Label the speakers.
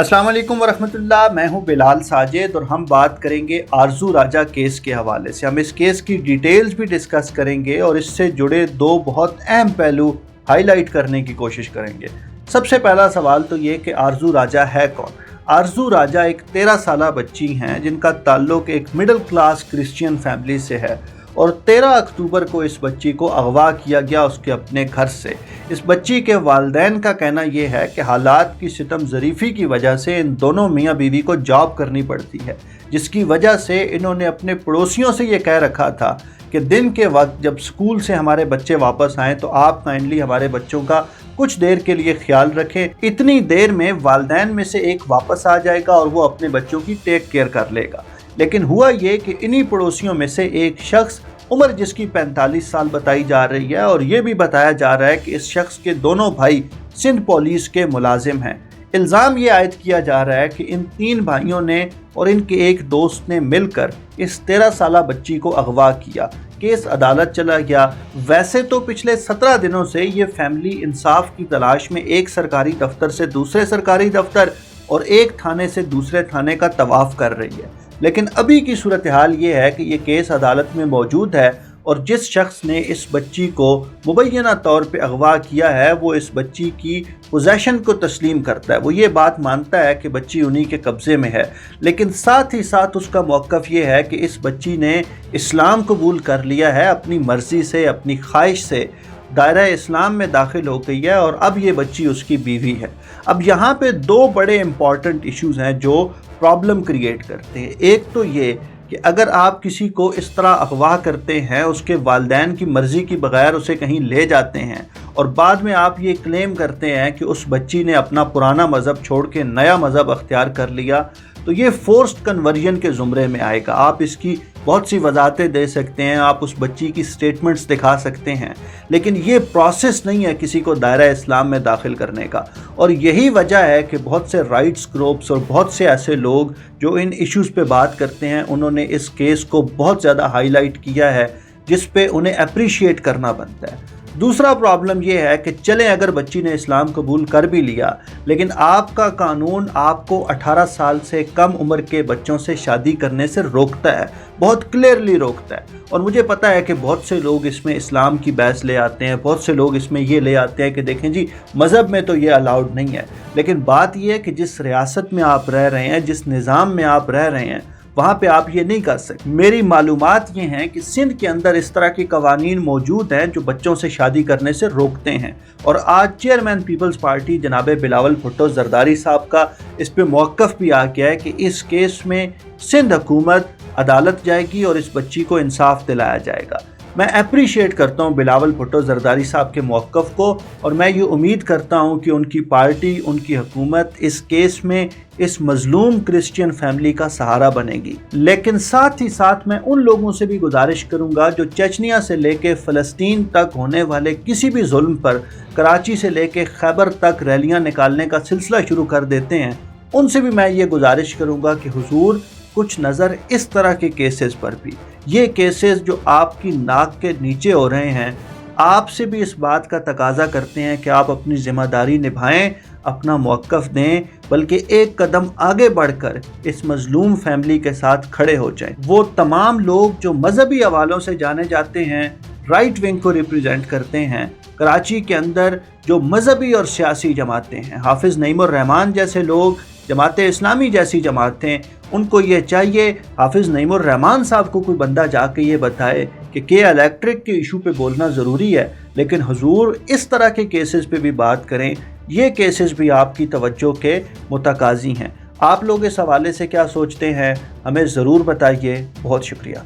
Speaker 1: अस्सलाम वालेकुम वरहमतुल्लाह। मैं हूं बिलाल साजिद और हम बात करेंगे आरजू राजा केस के हवाले से। हम इस केस की डिटेल्स भी डिस्कस करेंगे और इससे जुड़े दो बहुत अहम पहलू हाईलाइट करने की कोशिश करेंगे। सबसे पहला सवाल तो ये कि आरजू राजा है कौन। आरजू राजा एक 13 साला बच्ची हैं जिनका ताल्लुक एक मिडिल क्लास क्रिश्चियन फैमिली से है और 13 अक्टूबर को इस बच्ची को अगवा किया गया उसके अपने घर से। इस बच्ची के वालिदैन का कहना यह है कि हालात की सितम ज़रीफ़ी की वजह से इन दोनों मियाँ बीवी को जॉब करनी पड़ती है, जिसकी वजह से इन्होंने अपने पड़ोसियों से ये कह रखा था कि दिन के वक्त जब स्कूल से हमारे बच्चे वापस आएँ तो आप काइंडली हमारे बच्चों का कुछ देर के लिए ख्याल रखें। इतनी देर में वालिदैन में से एक वापस आ जाएगा और वो अपने बच्चों की टेक केयर कर लेगा। लेकिन हुआ ये कि इन्हीं पड़ोसियों में से एक शख्स, उम्र जिसकी 45 साल बताई जा रही है और ये भी बताया जा रहा है कि इस शख्स के दोनों भाई सिंध पुलिस के मुलाजिम हैं। इल्ज़ाम ये आयद किया जा रहा है कि इन 3 भाइयों ने और इनके एक दोस्त ने मिलकर इस 13 साला बच्ची को अगवा किया। केस अदालत चला गया। वैसे तो पिछले 17 दिनों से ये फैमिली इंसाफ की तलाश में एक सरकारी दफ्तर से दूसरे सरकारी दफ्तर और एक थाने से दूसरे थाने का तवाफ़ कर रही है, लेकिन अभी की सूरत हाल ये है कि ये केस अदालत में मौजूद है और जिस शख्स ने इस बच्ची को मुबैना तौर पे अगवा किया है वो इस बच्ची की पोजेशन को तस्लीम करता है। वो ये बात मानता है कि बच्ची उन्हीं के कब्ज़े में है, लेकिन साथ ही साथ उसका मौक़िफ़ ये है कि इस बच्ची ने इस्लाम कबूल कर लिया है, अपनी मर्ज़ी से, अपनी ख्वाहिश से दायरा इस्लाम में दाखिल हो गई है और अब ये बच्ची उसकी बीवी है। अब यहाँ पे 2 बड़े इम्पॉर्टेंट इश्यूज़ हैं जो प्रॉब्लम क्रिएट करते हैं। एक तो ये कि अगर आप किसी को इस तरह अगवा करते हैं, उसके वालिदैन की मर्ज़ी की बगैर उसे कहीं ले जाते हैं और बाद में आप ये क्लेम करते हैं कि उस बच्ची ने अपना पुराना मज़हब छोड़ के नया मज़हब अख्तियार कर लिया, तो ये फोर्स्ड कन्वर्जन के ज़ुमरे में आएगा। आप इसकी बहुत सी वजाहतें दे सकते हैं, आप उस बच्ची की स्टेटमेंट्स दिखा सकते हैं, लेकिन ये प्रोसेस नहीं है किसी को दायरा इस्लाम में दाखिल करने का। और यही वजह है कि बहुत से राइट्स ग्रुप्स और बहुत से ऐसे लोग जो इन इश्यूज़ पे बात करते हैं, उन्होंने इस केस को बहुत ज़्यादा हाईलाइट किया है, जिस पे उन्हें अप्रिशिएट करना बनता है। दूसरा प्रॉब्लम ये है कि चलें अगर बच्ची ने इस्लाम कबूल कर भी लिया, लेकिन आपका कानून आपको 18 साल से कम उम्र के बच्चों से शादी करने से रोकता है, बहुत क्लियरली रोकता है। और मुझे पता है कि बहुत से लोग इसमें इस्लाम की बहस ले आते हैं, बहुत से लोग इसमें ये ले आते हैं कि देखें जी मज़हब में तो ये अलाउड नहीं है, लेकिन बात यह है कि जिस रियासत में आप रह रहे हैं, जिस निज़ाम में आप रह रहे हैं, वहाँ पे आप ये नहीं कर सकते। मेरी मालूमात ये हैं कि सिंध के अंदर इस तरह के कवानीन मौजूद हैं जो बच्चों से शादी करने से रोकते हैं। और आज चेयरमैन पीपल्स पार्टी जनाब बिलावल भुट्टो जरदारी साहब का इस पे मौक़िफ़ भी आ गया है कि इस केस में सिंध हुकूमत अदालत जाएगी और इस बच्ची को इंसाफ दिलाया जाएगा। मैं अप्रिशिएट करता हूँ बिलावल भुट्टो जरदारी साहब के मौक़िफ़ को और मैं ये उम्मीद करता हूँ कि उनकी पार्टी, उनकी हुकूमत इस केस में इस मज़लूम क्रिश्चियन फैमिली का सहारा बनेगी। लेकिन साथ ही साथ मैं उन लोगों से भी गुजारिश करूँगा जो चेचनिया से लेके फ़लस्तीन तक होने वाले किसी भी जुल्म पर कराची से लेके खैबर तक रैलियाँ निकालने का सिलसिला शुरू कर देते हैं, उनसे भी मैं ये गुजारिश करूँगा कि हुजूर कुछ नज़र इस तरह के केसेस पर भी। ये केसेस जो आपकी नाक के नीचे हो रहे हैं, आपसे भी इस बात का तकाजा करते हैं कि आप अपनी ज़िम्मेदारी निभाएं, अपना मौक़िफ़ दें, बल्कि एक कदम आगे बढ़कर इस मज़लूम फैमिली के साथ खड़े हो जाएं। वो तमाम लोग जो मजहबी हवालों से जाने जाते हैं, राइट विंग को रिप्रेजेंट करते हैं, कराची के अंदर जो मजहबी और सियासी जमातें हैं, हाफिज़ नईमुर रहमान जैसे लोग, जमात इस्लामी जैसी जमातें, उनको ये चाहिए हाफिज़ नईमुर रहमान साहब को कोई बंदा जाके ये बताए कि इलेक्ट्रिक के इशू पे बोलना ज़रूरी है, लेकिन हुजूर इस तरह के केसेस पे भी बात करें। ये केसेस भी आपकी तवज्जो के मुतकाज़ी हैं। आप लोग इस हवाले से क्या सोचते हैं, हमें ज़रूर बताइए। बहुत शुक्रिया।